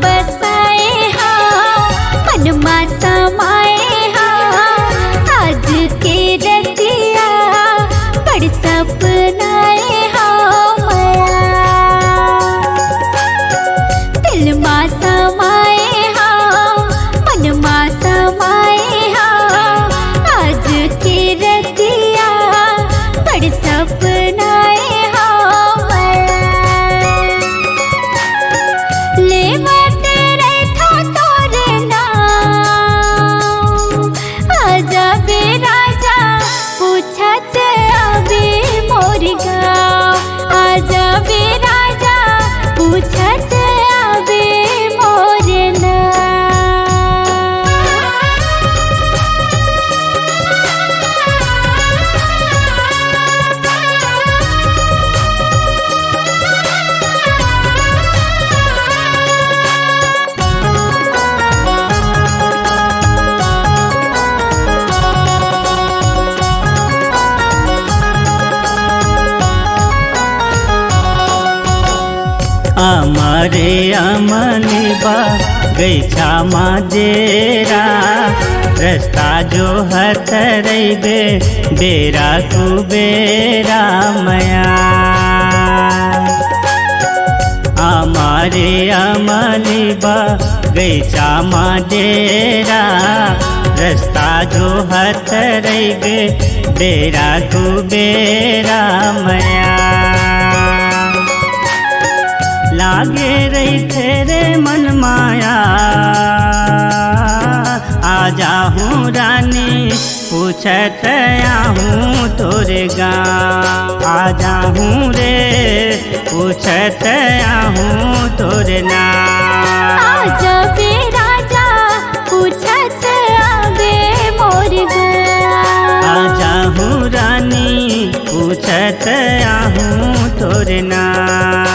बसाए हाँ मनमा समाए हाँ आज के रतिया बड़ सपनाए हाँ मया दिल मा समाए हाँ मनमा समाए हाँ आज के रतिया बड़ सपनाए हाँ मया पूछत आवे मोर अमरे अमनिबा गैछा माजेरा रास्ता जो हथरैबे बेरा कुबेरा मया अमरे अमनिबा गैछा माजेरा रास्ता जो हथरैबे बेरा कुबेरा मया लागे रही तेरे मन माया आजा हूँ रानी पूछत आहूँ तोरे गाँव आजा हूँ रे पूछत आहूँ तोरे नाम आजा बे राजा पूछत आवे मोर आजा हूँ रानी पूछत आहूँ तोरे नाम।